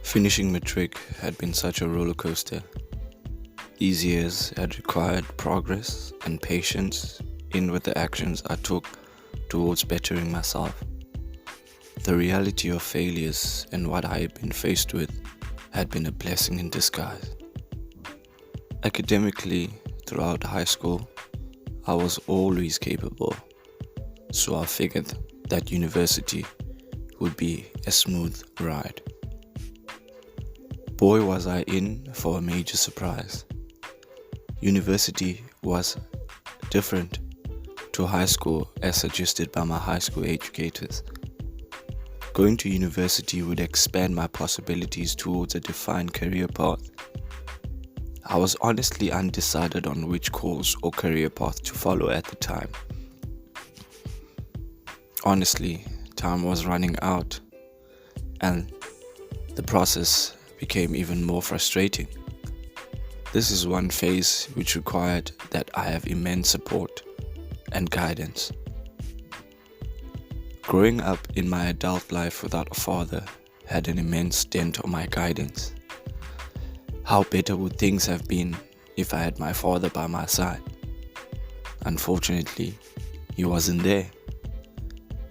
Finishing matric had been such a roller coaster. These years had required progress and patience in with the actions I took towards bettering myself. The reality of failures and what I had been faced with had been a blessing in disguise. Academically, throughout high school, I was always capable, so I figured that university would be a smooth ride. Boy, was I in for a major surprise. University was different to high school as suggested by my high school educators. Going to university would expand my possibilities towards a defined career path. I was honestly undecided on which course or career path to follow at the time. Honestly, time was running out, and the process became even more frustrating. This is one phase which required that I have immense support and guidance. Growing up in my adult life without a father had an immense dent on my guidance. How better would things have been if I had my father by my side? Unfortunately, he wasn't there.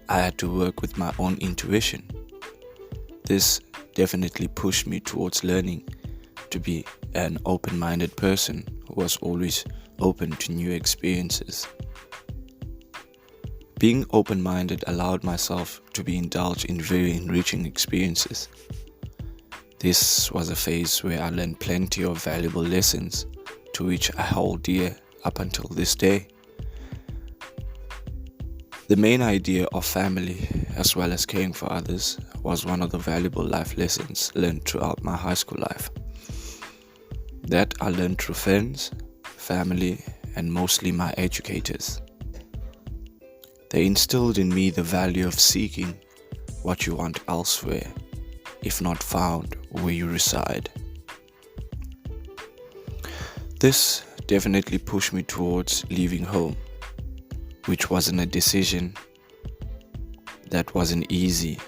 I had to work with my own intuition. This definitely pushed me towards learning to be an open-minded person who was always open to new experiences. Being open-minded allowed myself to be indulged in very enriching experiences. This was a phase where I learned plenty of valuable lessons to which I hold dear up until this day. The main idea of family as well as caring for others was one of the valuable life lessons learned throughout my high school life. That I learned through friends, family, and mostly my educators. They instilled in me the value of seeking what you want elsewhere, if not found where you reside. This definitely pushed me towards leaving home, which wasn't a decision that wasn't easy.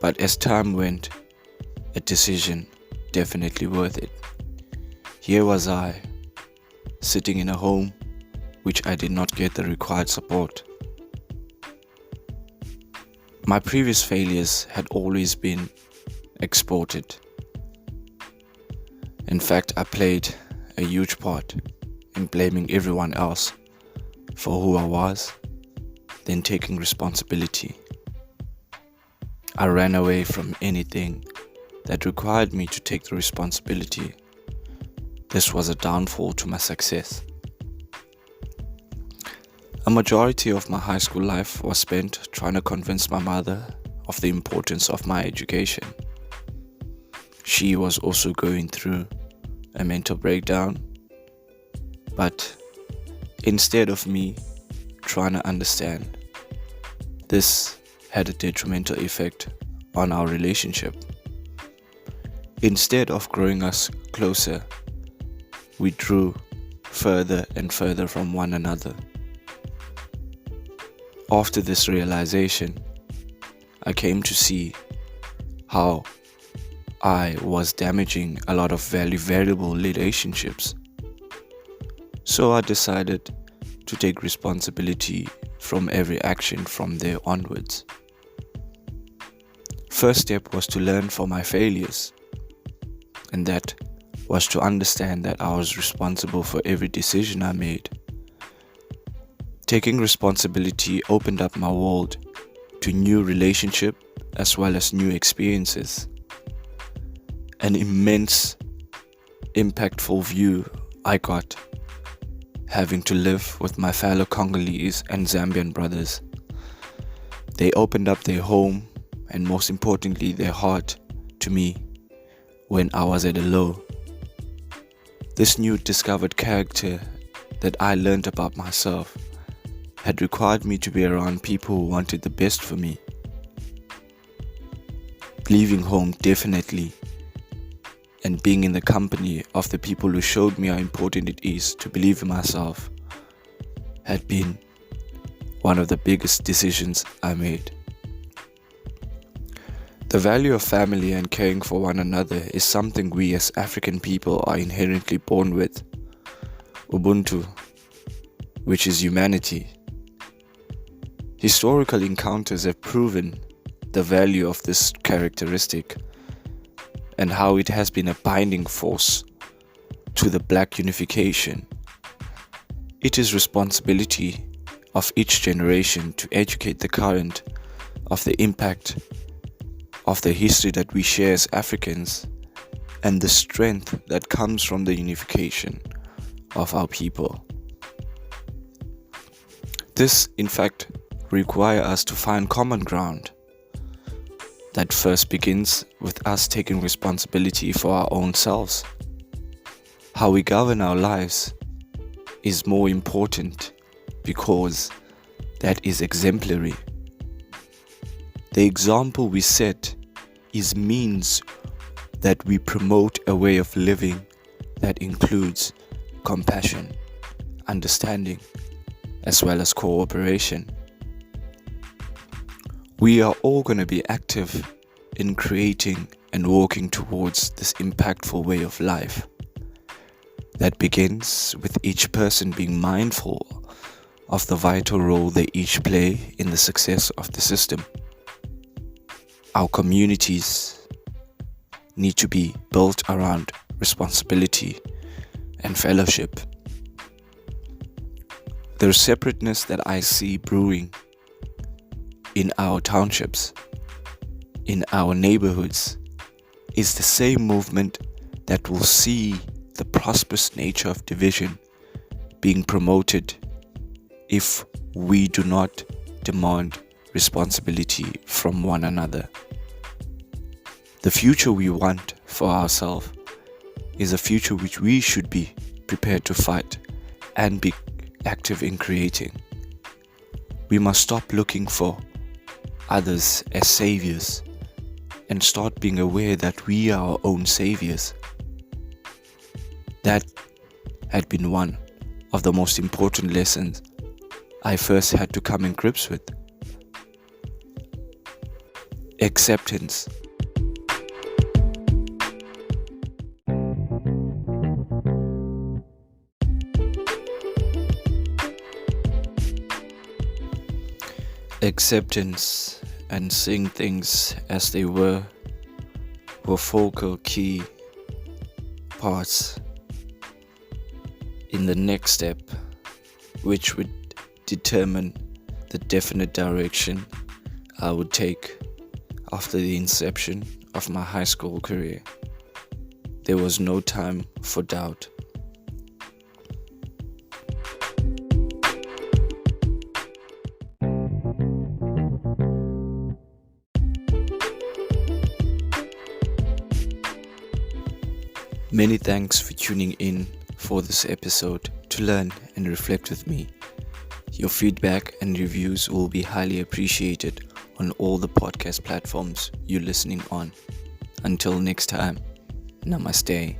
But as time went, a decision definitely worth it. Here was I, sitting in a home which I did not get the required support. My previous failures had always been exported. In fact, I played a huge part in blaming everyone else for who I was, then taking responsibility. I ran away from anything that required me to take the responsibility. This was a downfall to my success. A majority of my high school life was spent trying to convince my mother of the importance of my education. She was also going through a mental breakdown, but instead of me trying to understand, this had a detrimental effect on our relationship. Instead of growing us closer, we drew further and further from one another. After this realization, I came to see how I was damaging a lot of valuable relationships. So I decided to take responsibility from every action from there onwards. First step was to learn from my failures, and that was to understand that I was responsible for every decision I made. Taking responsibility opened up my world to new relationship as well as new experiences. An immense, impactful view I got having to live with my fellow Congolese and Zambian brothers. They opened up their home and most importantly their heart to me when I was at a low. This new discovered character that I learned about myself had required me to be around people who wanted the best for me. Leaving home definitely, and being in the company of the people who showed me how important it is to believe in myself had been one of the biggest decisions I made. The value of family and caring for one another is something we as African people are inherently born with. Ubuntu, which is humanity. Historical encounters have proven the value of this characteristic and how it has been a binding force to the Black unification. It is responsibility of each generation to educate the current of the impact of the history that we share as Africans and the strength that comes from the unification of our people. This, in fact, requires us to find common ground that first begins with us taking responsibility for our own selves. How we govern our lives is more important because that is exemplary. The example we set is means that we promote a way of living that includes compassion, understanding, as well as cooperation. We are all going to be active in creating and working towards this impactful way of life that begins with each person being mindful of the vital role they each play in the success of the system. Our communities need to be built around responsibility and fellowship. The separateness that I see brewing in our townships, in our neighborhoods, is the same movement that will see the prosperous nature of division being promoted if we do not demand responsibility from one another. The future we want for ourselves is a future which we should be prepared to fight and be active in creating. We must stop looking for others as saviors and start being aware that we are our own saviors. That had been one of the most important lessons I first had to come in grips with. Acceptance. Acceptance and seeing things as they were focal key parts in the next step, which would determine the definite direction I would take after the inception of my high school career. There was no time for doubt. Many thanks for tuning in for this episode to learn and reflect with me. Your feedback and reviews will be highly appreciated on all the podcast platforms you're listening on. Until next time, namaste.